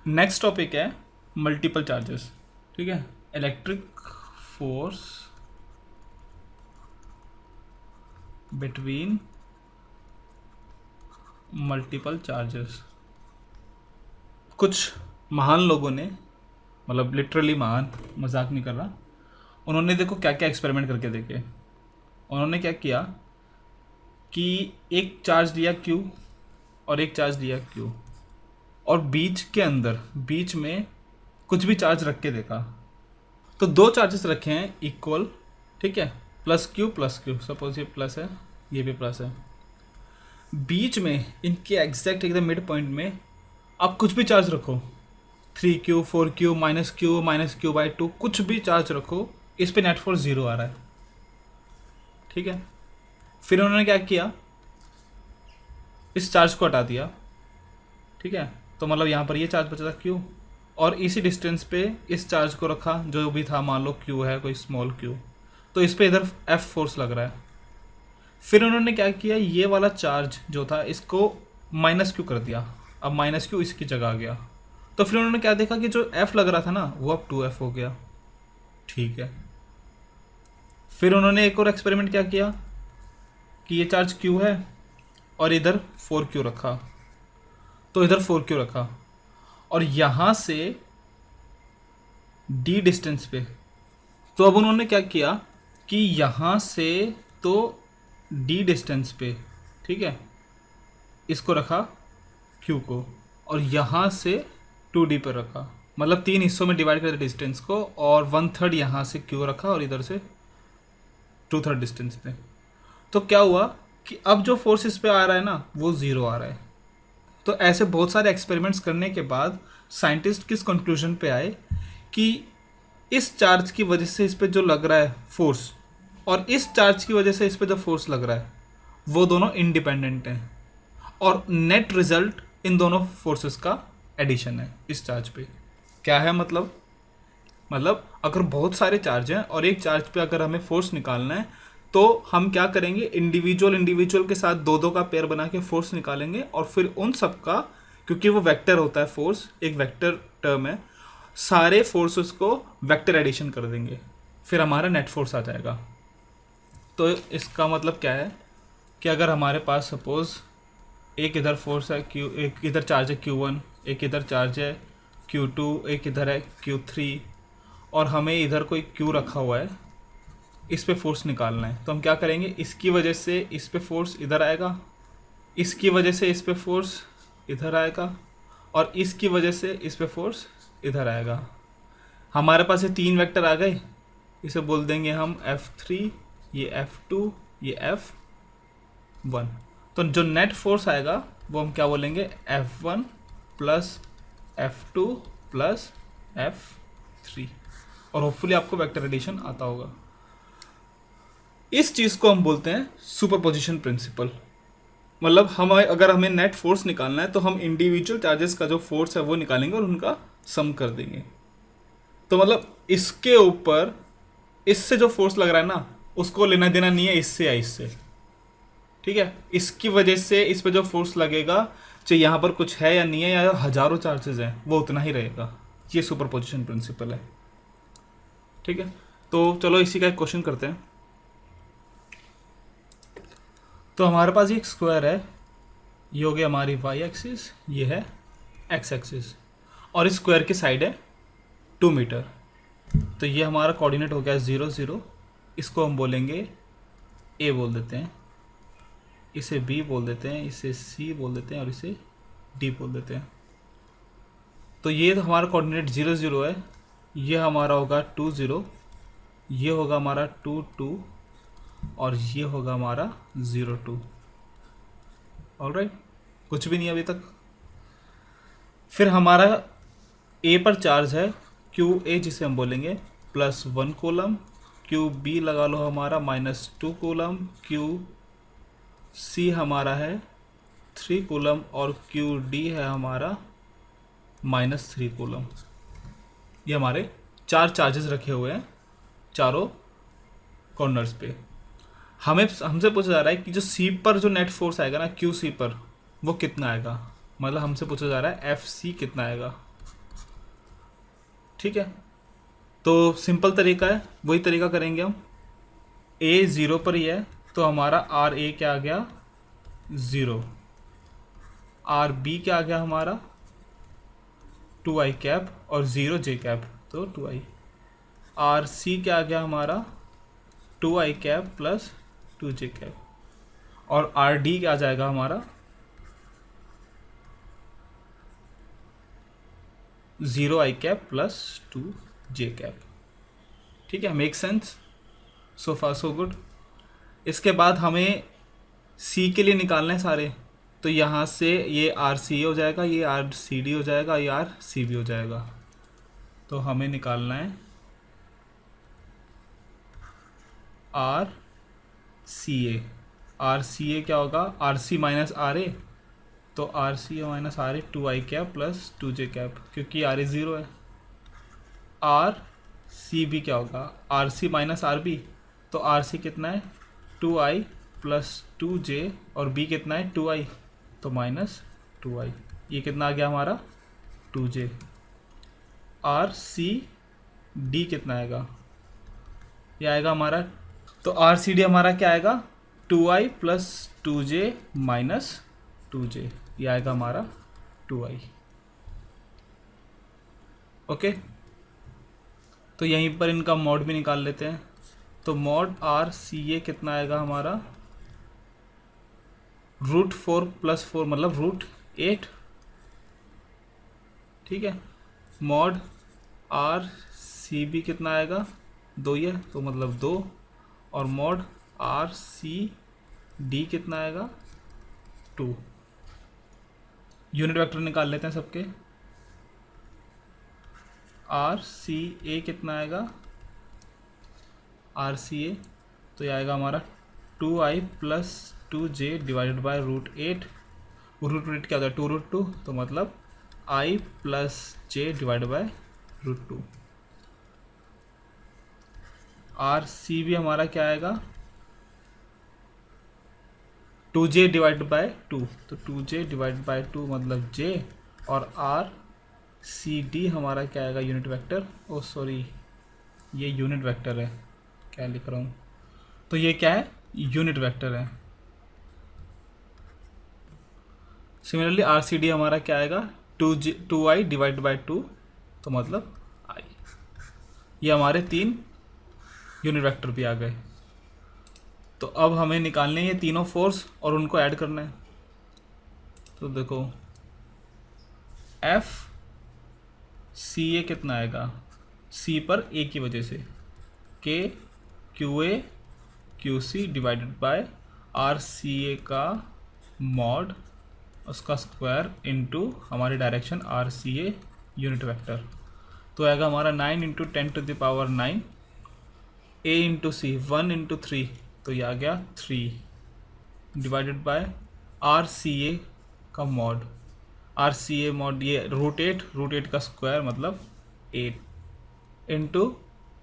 Next topic है multiple charges. ठीक है, electric force between multiple charges. कुछ महान लोगों ने, मतलब लिटरली महान, मजाक नहीं कर रहा, उन्होंने देखो क्या क्या एक्सपेरिमेंट करके देखे। उन्होंने क्या किया कि एक चार्ज लिया Q और एक चार्ज लिया Q, और बीच के अंदर, बीच में कुछ भी चार्ज रख के देखा। तो दो चार्जेस रखे हैं इक्वल, ठीक है, प्लस Q, सपोज ये प्लस है, ये भी प्लस है। बीच में इनके एग्जैक्ट एकदम मिड पॉइंट में आप कुछ भी चार्ज रखो, 3Q, 4Q, -Q/2, कुछ भी चार्ज रखो, इस पे नेट फोर्स 0 आ रहा है। ठीक है, फिर उन्होंने क्या किया, इस चार्ज को हटा दिया। ठीक है, तो मतलब यहाँ पर ये चार्ज बचा था Q, और इसी डिस्टेंस पे इस चार्ज को रखा जो भी था, मान लो Q है, कोई स्मॉल Q, तो इस पे इधर F फोर्स लग रहा है। फिर उन्होंने क्या किया, ये वाला चार्ज जो था इसको -Q कर दिया, अब -Q इसकी जगह आ गया। तो फिर उन्होंने क्या देखा कि जो F लग रहा था ना वो अब 2F हो गया। ठीक है, फिर उन्होंने एक और एक्सपेरिमेंट क्या किया कि ये चार्ज Q है और इधर 4Q रखा, तो इधर 4Q रखा, और यहाँ से D डिस्टेंस पे, तो अब उन्होंने क्या किया कि यहाँ से तो D डिस्टेंस पे, ठीक है, इसको रखा Q को, और यहाँ से 2D पर रखा, मतलब 3 हिस्सों में डिवाइड कर दिया डिस्टेंस को, और 1/3 यहाँ से Q रखा और इधर से 2/3 डिस्टेंस पे। तो क्या हुआ कि अब जो फोर्स इस पे आ रहा है ना वो 0 आ रहा है। तो ऐसे बहुत सारे एक्सपेरिमेंट्स करने के बाद साइंटिस्ट किस कंक्लूजन पे आए कि इस चार्ज की वजह से इस पे जो लग रहा है फोर्स, और इस चार्ज की वजह से इस पे जो फोर्स लग रहा है, वो दोनों इंडिपेंडेंट हैं, और नेट रिजल्ट इन दोनों फोर्सेस का एडिशन है इस चार्ज पे। क्या है मतलब अगर बहुत सारे चार्ज हैं और एक चार्ज पे अगर हमें फोर्स निकालना है, तो हम क्या करेंगे, इंडिविजुअल के साथ दो दो का पेयर बना के फोर्स निकालेंगे, और फिर उन सब का, क्योंकि वो वेक्टर होता है, फोर्स एक वेक्टर टर्म है, सारे फोर्सेस को वेक्टर एडिशन कर देंगे, फिर हमारा नेट फोर्स आ जाएगा। तो इसका मतलब क्या है कि अगर हमारे पास सपोज एक इधर फोर्स है Q, एक इधर चार्ज है Q1, एक इधर चार्ज है Q2, एक इधर है Q3, और हमें इधर कोई Q रखा हुआ है, इस पे फोर्स निकालना है, तो हम क्या करेंगे, इसकी वजह से इस पे फोर्स इधर आएगा, इसकी वजह से इस पे फोर्स इधर आएगा, और इसकी वजह से इस पे फोर्स इधर आएगा। हमारे पास ये 3 वेक्टर आ गए, इसे बोल देंगे हम F3, ये F2, ये F1। तो जो नेट फोर्स आएगा वो हम क्या बोलेंगे, F1 plus F2 plus F3, और होपफुली आपको वेक्टर एडिशन आता होगा। इस चीज़ को हम बोलते हैं सुपरपोजिशन प्रिंसिपल। मतलब अगर हमें नेट फोर्स निकालना है तो हम इंडिविजुअल चार्जेस का जो फोर्स है वो निकालेंगे और उनका सम कर देंगे। तो मतलब इसके ऊपर इससे जो फोर्स लग रहा है ना उसको लेना देना नहीं है इससे या इससे। ठीक है, इसकी वजह से इस पे जो फोर्स लगेगा, चाहे यहाँ पर कुछ है या नहीं है, या हजारों चार्जेस हैं, वो उतना ही रहेगा। ये सुपरपोजिशन प्रिंसिपल है। ठीक है, तो चलो इसी का एक क्वेश्चन करते हैं। तो हमारे पास एक स्क्वायर है, ये हो गया हमारी y एक्सिस, ये है x एक्सिस, और इस स्क्वायर की साइड है 2 मीटर। तो ये हमारा कोऑर्डिनेट हो गया 0 0, इसको हम बोलेंगे a बोल देते हैं, इसे b बोल देते हैं, इसे c बोल देते हैं, और इसे d बोल देते हैं। तो ये तो हमारा कोऑर्डिनेट 0 0 है, ये हमारा होगा 2 0, ये होगा हमारा 2 2, और ये होगा हमारा 0 2। ऑलराइट, कुछ भी नहीं अभी तक। फिर हमारा A पर चार्ज है QA, जिसे हम बोलेंगे +1 कूलम, QB लगा लो हमारा -2 कूलम, QC हमारा है 3 कूलम, और QD है हमारा -3 कूलम। ये हमारे 4 चार्जेस रखे हुए हैं चारों कॉर्नर्स पे। हमसे पूछा जा रहा है कि जो C पर जो नेट फोर्स आएगा ना, QC पर, वो कितना आएगा। मतलब हमसे पूछा जा रहा है FC कितना आएगा। ठीक है, तो सिंपल तरीका है, वही तरीका करेंगे हम। ए ज़ीरो पर ही है तो हमारा आर ए क्या आ गया 0, आर बी क्या आ गया हमारा 2i कैप और 0 जे कैप तो 2i, आर सी क्या आ गया हमारा 2i cap plus 2 j cap, और आर डी क्या आ जाएगा हमारा 0i cap plus 2 j cap. ठीक है, मेक सेंस, सो फार सो गुड। इसके बाद हमें सी के लिए निकालना है सारे, तो यहाँ से ये आर सी हो जाएगा, ये आर सी डी हो जाएगा, ये आर सी बी हो जाएगा। तो हमें निकालना है r C A. Are C A क्या होगा, r C minus r A, तो r C A minus r A 2i cap plus 2 j cap, क्योंकि आर ए 0 है। आर सी बी क्या होगा, r C minus r B, तो r C कितना है 2i प्लस 2 जे, और बी कितना है 2i, तो माइनस 2i, ये कितना आ गया हमारा 2 जे। आर सी डी कितना आएगा, ये आएगा हमारा, तो आर सी डी हमारा क्या आएगा 2i प्लस 2 जे माइनस 2 जे, ये आएगा हमारा 2i। ओके, तो यहीं पर इनका मॉड भी निकाल लेते हैं। तो मॉड आर सी ए कितना आएगा हमारा √4 प्लस 4 मतलब √8। ठीक है, मॉड आर सी बी कितना आएगा 2 ही है तो मतलब 2, और मॉड आर सी डी कितना आएगा 2। यूनिट वेक्टर निकाल लेते हैं सबके। आर सी ए कितना आएगा, आर सी ए तो ये आएगा हमारा 2i plus 2 J divided by √8। √8 क्या होता है 2√2, तो मतलब i plus j divide by √2। R C B हमारा क्या आएगा 2j डिवाइड बाय 2, तो 2j डिवाइड बाय 2 मतलब j, और आर सी डी हमारा क्या आएगा यूनिट वेक्टर, ओ सॉरी ये यूनिट वेक्टर है, क्या लिख रहा हूँ, तो ये क्या है यूनिट वेक्टर है। सिमिलरली आर सी डी हमारा क्या आएगा 2i डिवाइड बाय 2, तो मतलब i। ये हमारे 3 यूनिट वेक्टर भी आ गए। तो अब हमें निकालने हैं ये तीनों फोर्स और उनको ऐड करना है। तो देखो एफ सी ए कितना आएगा, सी पर ए की वजह से K Q A Q C divided by are C A का मॉड उसका स्क्वायर इनटू हमारी direction R C A unit vector, तो आएगा हमारा 9 × 10⁻⁹ ए इंटू सी 1 × 3, तो ये आ गया 3 divided by are C A का mod, r C A mod ये √8 का स्क्वायर मतलब 8 into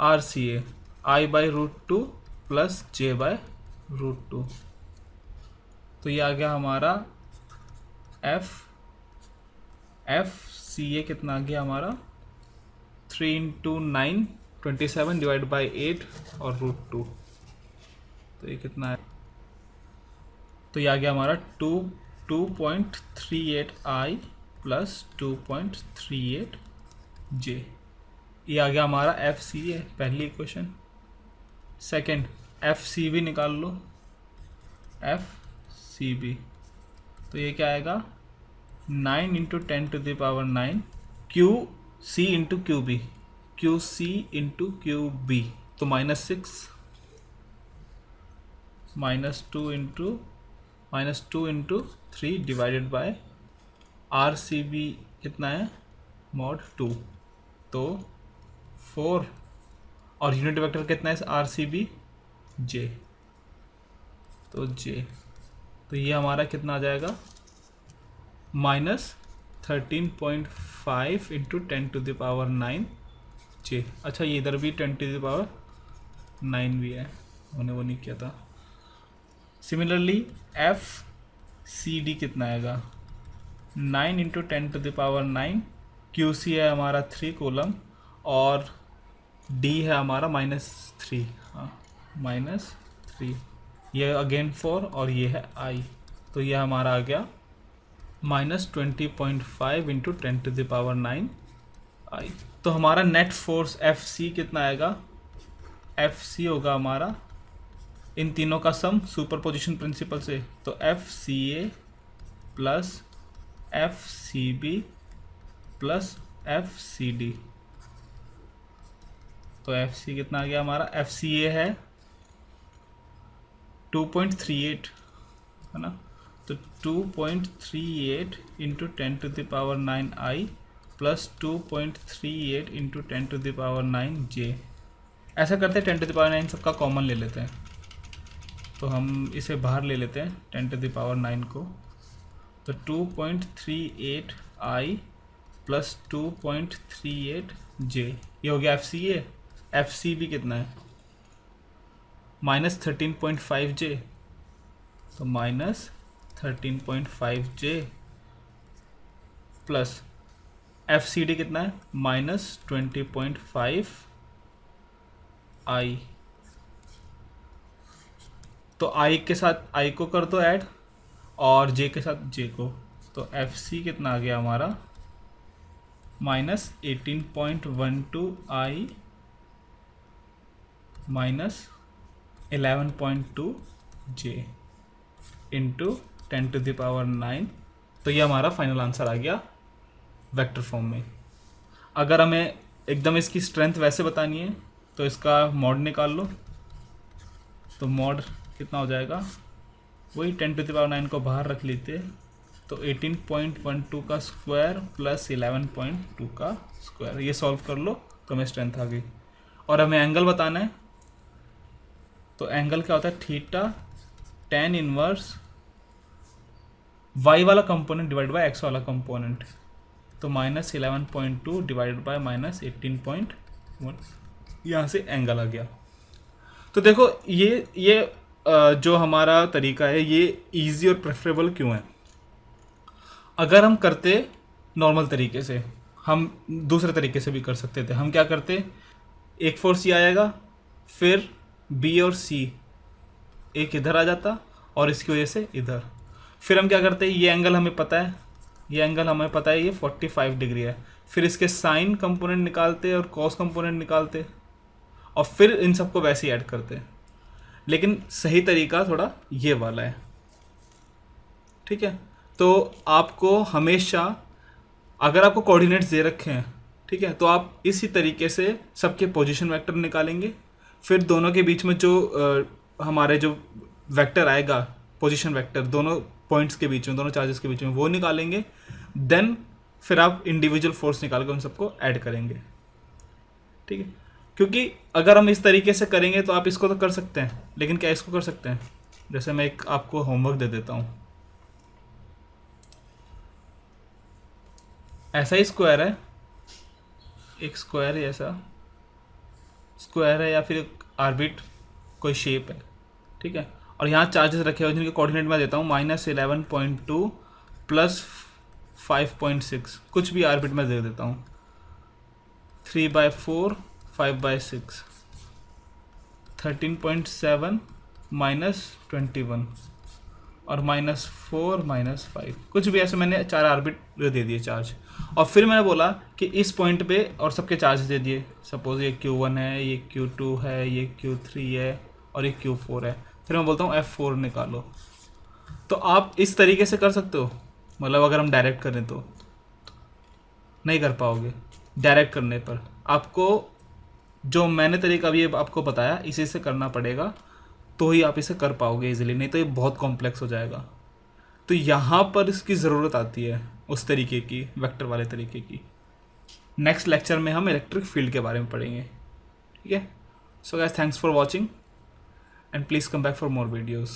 r C A i by √2 plus j by √2, तो ये आ गया हमारा एफ सी ए कितना आ गया हमारा 3 × 9 27 डिवाइड बाई 8 और √2, तो ये कितना है, तो ये आ गया हमारा 2.38 आई प्लस 2.38 जे, ये आ गया हमारा एफ सी ए पहली equation. Second F C B निकाल लो, एफ सी बी तो ये क्या आएगा 9 × 10⁻⁹ q C into q B, q C into q B, तो -6 -2 into 3 divided by are C B कितना है मॉड 2, तो 4, और यूनिट वेक्टर कितना है आर सी बी जे, तो जे, तो ये हमारा कितना आ जाएगा -13.5 × 10⁻⁹ जे। अच्छा ये इधर भी 10⁻⁹ भी है, मैंने वो नहीं किया था। सिमिलरली एफ सी डी कितना आएगा 9 × 10⁻⁹, क्यू सी है हमारा 3 कॉलम और डी है हमारा -3, हाँ -3, ये अगेन 4 और ये है आई, तो ये हमारा आ गया -20.5 इंटू 10⁹ आई। तो हमारा नेट फोर्स एफ सी कितना आएगा, एफ सी होगा हमारा इन तीनों का सम सुपरपोजिशन प्रिंसिपल से, तो F C A plus F C B plus F C D. तो एफ सी कितना आ गया हमारा, एफ सी ए है 2.38 है ना, तो 2.38 इंटू 10⁹ आई प्लस 2.38 इंटू 10⁹ जे। ऐसा करते हैं 10⁹ सबका कॉमन ले लेते हैं, तो हम इसे बाहर ले लेते हैं 10⁹ को, तो 2.38 आई प्लस 2.38 जे, ये हो गया एफ सी ए। एफ सी बी कितना है, -13.5 जे, तो -13.5 जे प्लस एफ सी डी कितना है, -20.5 आई। तो आई के साथ आई को कर दो ऐड और जे के साथ जे को, तो एफ सी कितना आ गया हमारा -18.12 आई -11.2 जे इंटू 10⁹ तो ये हमारा फाइनल आंसर आ गया वेक्टर फॉर्म में। अगर हमें एकदम इसकी स्ट्रेंथ वैसे बतानी है तो इसका मॉड निकाल लो, तो मॉड कितना हो जाएगा, वही 10⁹ को बाहर रख लेते, तो 18.12 का स्क्वायर प्लस 11.2 का स्क्वायर, ये सॉल्व कर लो तो हमें स्ट्रेंथ आ गई। और हमें एंगल बताना है, तो एंगल क्या होता है, थीटा tan इनवर्स y वाला कंपोनेंट डिवाइड बाय x वाला कंपोनेंट, तो -11.2 डिवाइड बाय -18.1, यहाँ से एंगल आ गया। तो देखो ये जो हमारा तरीका है ये इजी और प्रेफरेबल क्यों है। अगर हम करते नॉर्मल तरीके से, हम दूसरे तरीके से भी कर सकते थे। हम क्या करते, एक फोर्स ये आएगा, फिर बी और सी एक इधर आ जाता और इसकी वजह से इधर, फिर हम क्या करते, ये एंगल हमें पता है, ये एंगल हमें पता है, ये 45 डिग्री है, फिर इसके साइन कंपोनेंट निकालते और कॉस कंपोनेंट निकालते और फिर इन सबको वैसे ही ऐड करते। लेकिन सही तरीका थोड़ा ये वाला है, ठीक है। तो आपको हमेशा, अगर आपको कोऑर्डिनेट्स दे रखे हैं, ठीक है, तो आप इसी तरीके से सबके पोजीशन वेक्टर निकालेंगे, फिर दोनों के बीच में जो हमारे जो वेक्टर आएगा पोजीशन वेक्टर, दोनों पॉइंट्स के बीच में, दोनों चार्जेस के बीच में, वो निकालेंगे। देन फिर आप इंडिविजुअल फोर्स निकाल कर उन सबको ऐड करेंगे, ठीक है। क्योंकि अगर हम इस तरीके से करेंगे तो आप इसको तो कर सकते हैं, लेकिन क्या इसको कर सकते हैं, जैसे मैं एक आपको होमवर्क दे देता हूँ, ऐसा ही स्क्वायर है, एक स्क्वायर है, ऐसा स्क्वायर है या फिर एक आर्बिट कोई शेप है, ठीक है, और यहाँ चार्जेस रखे हुए जिनके कोऑर्डिनेट मैं देता हूँ -11.2 प्लस 5.6, कुछ भी आर्बिट में दे देता हूँ, 3/4 5/6, 13.7 -21 और -4 -5, कुछ भी ऐसे मैंने 4 आर्बिट दे दिए चार्ज। और फिर मैंने बोला कि इस पॉइंट पे और सबके चार्ज दे दिए, सपोज ये Q1 है, ये Q2 है, ये Q3 है और ये Q4 है। फिर मैं बोलता हूँ F4 निकालो। तो आप इस तरीके से कर सकते हो, मतलब अगर हम डायरेक्ट करें तो नहीं कर पाओगे। डायरेक्ट करने पर आपको जो मैंने तरीका अभी आपको बताया इसी से करना पड़ेगा, तो ही आप इसे कर पाओगे इजीली, नहीं तो ये बहुत कॉम्प्लेक्स हो जाएगा। तो यहाँ पर इसकी ज़रूरत आती है उस तरीके की, वेक्टर वाले तरीके की। नेक्स्ट लेक्चर में हम इलेक्ट्रिक फील्ड के बारे में पढ़ेंगे, ठीक है। So guys, thanks for watching and please come back for more videos.